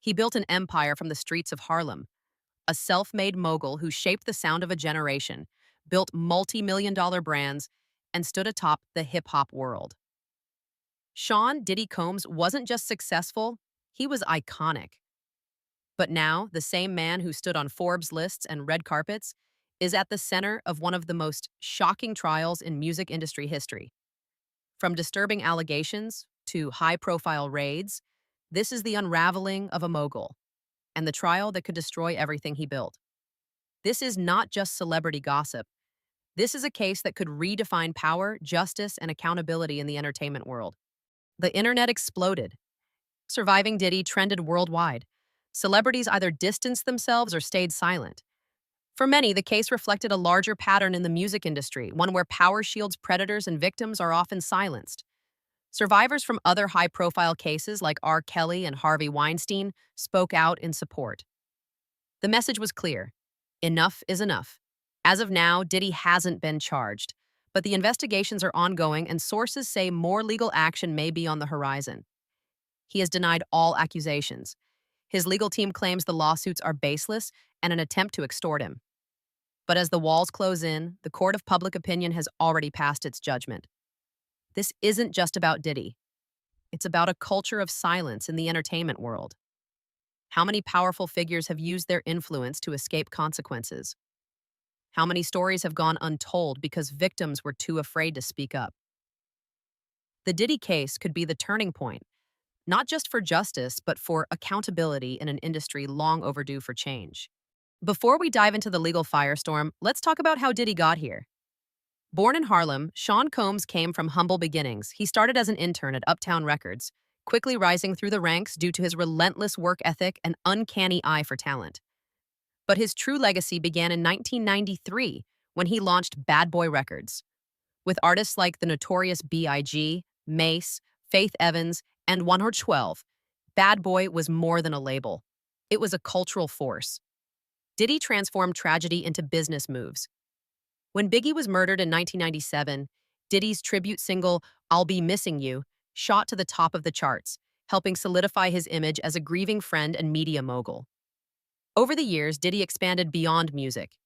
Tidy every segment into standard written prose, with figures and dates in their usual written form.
He built an empire from the streets of Harlem, a self-made mogul who shaped the sound of a generation, built multi-million-dollar brands, and stood atop the hip-hop world. Sean Diddy Combs wasn't just successful, he was iconic. But now, the same man who stood on Forbes lists and red carpets is at the center of one of the most shocking trials in music industry history. From disturbing allegations to high-profile raids, this is the unraveling of a mogul and the trial that could destroy everything he built. This is not just celebrity gossip. This is a case that could redefine power, justice, and accountability in the entertainment world. The internet exploded. Surviving Diddy trended worldwide. Celebrities either distanced themselves or stayed silent. For many, the case reflected a larger pattern in the music industry, one where power shields predators and victims are often silenced. Survivors from other high-profile cases like R. Kelly and Harvey Weinstein spoke out in support. The message was clear. Enough is enough. As of now, Diddy hasn't been charged, but the investigations are ongoing and sources say more legal action may be on the horizon. He has denied all accusations. His legal team claims the lawsuits are baseless and an attempt to extort him. But as the walls close in, the court of public opinion has already passed its judgment. This isn't just about Diddy. It's about a culture of silence in the entertainment world. How many powerful figures have used their influence to escape consequences? How many stories have gone untold because victims were too afraid to speak up? The Diddy case could be the turning point, not just for justice, but for accountability in an industry long overdue for change. Before we dive into the legal firestorm, let's talk about how Diddy got here. Born in Harlem, Sean Combs came from humble beginnings. He started as an intern at Uptown Records, quickly rising through the ranks due to his relentless work ethic and uncanny eye for talent. But his true legacy began in 1993 when he launched Bad Boy Records. With artists like the notorious B.I.G., Mace, Faith Evans, and 112, Bad Boy was more than a label. It was a cultural force. Diddy transformed tragedy into business moves. When Biggie was murdered in 1997, Diddy's tribute single, I'll Be Missing You, shot to the top of the charts, helping solidify his image as a grieving friend and media mogul. Over the years, Diddy expanded beyond music.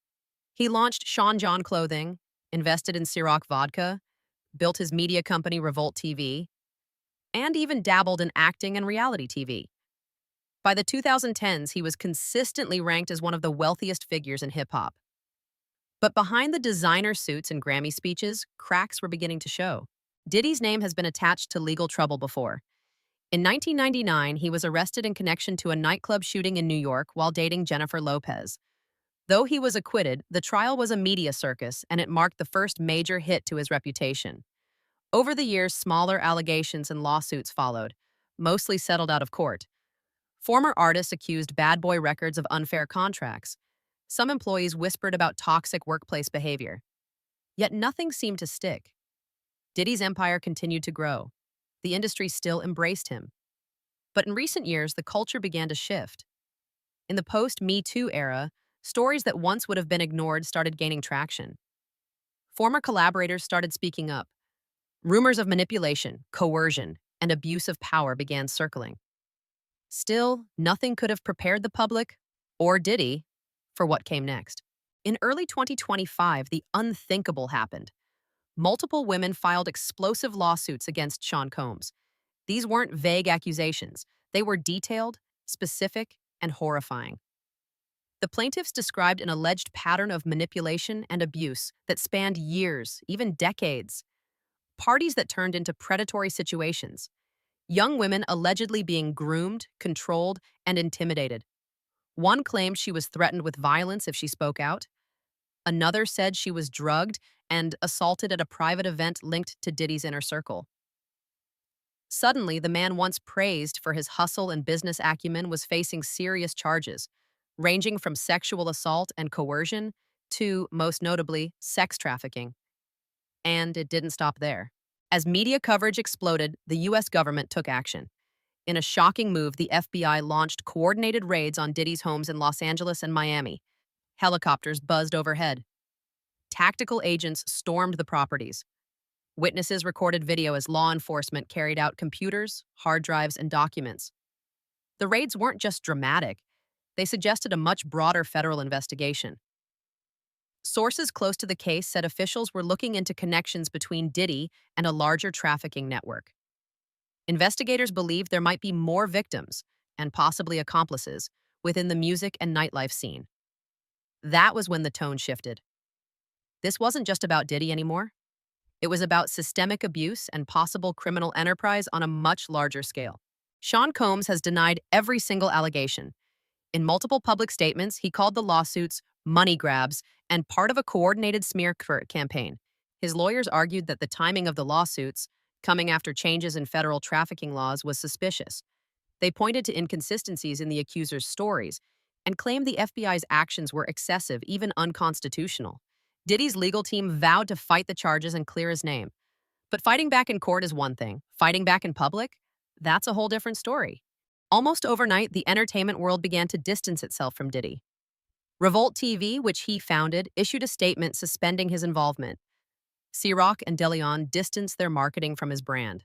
He launched Sean John Clothing, invested in Ciroc Vodka, built his media company Revolt TV, and even dabbled in acting and reality TV. By the 2010s, he was consistently ranked as one of the wealthiest figures in hip-hop. But behind the designer suits and Grammy speeches, cracks were beginning to show. Diddy's name has been attached to legal trouble before. In 1999, he was arrested in connection to a nightclub shooting in New York while dating Jennifer Lopez. Though he was acquitted, the trial was a media circus, and it marked the first major hit to his reputation. Over the years, smaller allegations and lawsuits followed, mostly settled out of court. Former artists accused Bad Boy Records of unfair contracts. Some employees whispered about toxic workplace behavior. Yet nothing seemed to stick. Diddy's empire continued to grow. The industry still embraced him. But in recent years, the culture began to shift. In the post-Me Too era, stories that once would have been ignored started gaining traction. Former collaborators started speaking up. Rumors of manipulation, coercion, and abuse of power began circling. Still, nothing could have prepared the public, or Diddy, for what came next. In early 2025, the unthinkable happened. Multiple women filed explosive lawsuits against Sean Combs. These weren't vague accusations. They were detailed, specific, and horrifying. The plaintiffs described an alleged pattern of manipulation and abuse that spanned years, even decades. Parties that turned into predatory situations. Young women allegedly being groomed, controlled, and intimidated. One claimed she was threatened with violence if she spoke out. Another said she was drugged and assaulted at a private event linked to Diddy's inner circle. Suddenly, the man once praised for his hustle and business acumen was facing serious charges, ranging from sexual assault and coercion to, most notably, sex trafficking. And it didn't stop there. As media coverage exploded, the U.S. government took action. In a shocking move, the FBI launched coordinated raids on Diddy's homes in Los Angeles and Miami. Helicopters buzzed overhead. Tactical agents stormed the properties. Witnesses recorded video as law enforcement carried out computers, hard drives, and documents. The raids weren't just dramatic, they suggested a much broader federal investigation. Sources close to the case said officials were looking into connections between Diddy and a larger trafficking network. Investigators believed there might be more victims, and possibly accomplices, within the music and nightlife scene. That was when the tone shifted. This wasn't just about Diddy anymore. It was about systemic abuse and possible criminal enterprise on a much larger scale. Sean Combs has denied every single allegation. In multiple public statements, he called the lawsuits money grabs and part of a coordinated smear campaign. His lawyers argued that the timing of the lawsuits, coming after changes in federal trafficking laws, was suspicious. They pointed to inconsistencies in the accuser's stories and claimed the FBI's actions were excessive, even unconstitutional. Diddy's legal team vowed to fight the charges and clear his name. But fighting back in court is one thing. Fighting back in public? That's a whole different story. Almost overnight, the entertainment world began to distance itself from Diddy. Revolt TV, which he founded, issued a statement suspending his involvement. C-Rock and DeLeon distanced their marketing from his brand.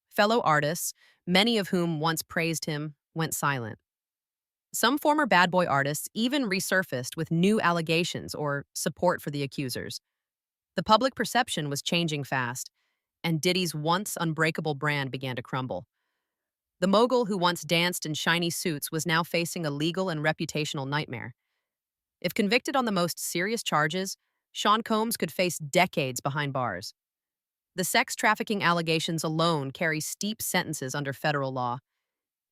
Fellow artists, many of whom once praised him, went silent. Some former bad boy artists even resurfaced with new allegations or support for the accusers. The public perception was changing fast, and Diddy's once unbreakable brand began to crumble. The mogul who once danced in shiny suits was now facing a legal and reputational nightmare. If convicted on the most serious charges, Sean Combs could face decades behind bars. The sex trafficking allegations alone carry steep sentences under federal law.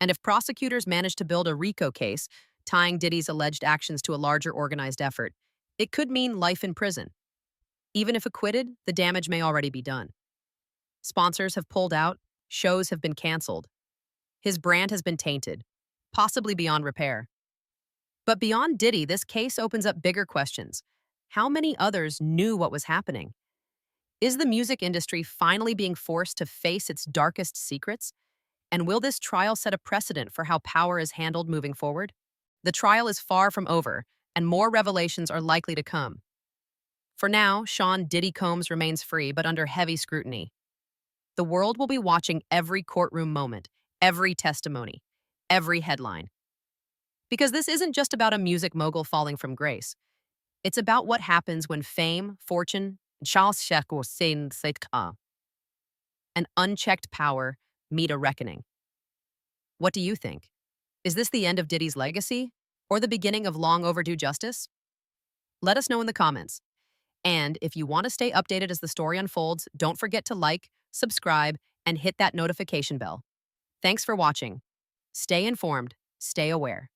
And if prosecutors manage to build a RICO case, tying Diddy's alleged actions to a larger organized effort, it could mean life in prison. Even if acquitted, the damage may already be done. Sponsors have pulled out, shows have been canceled. His brand has been tainted, possibly beyond repair. But beyond Diddy, this case opens up bigger questions. How many others knew what was happening? Is the music industry finally being forced to face its darkest secrets? And will this trial set a precedent for how power is handled moving forward? The trial is far from over, and more revelations are likely to come. For now, Sean Diddy Combs remains free, but under heavy scrutiny. The world will be watching every courtroom moment, every testimony, every headline. Because this isn't just about a music mogul falling from grace. It's about what happens when fame, fortune, and unchecked power meet a reckoning. What do you think? Is this the end of Diddy's legacy, or the beginning of long overdue justice? Let us know in the comments. And if you want to stay updated as the story unfolds, don't forget to like, subscribe, and hit that notification bell. Thanks for watching. Stay informed, stay aware.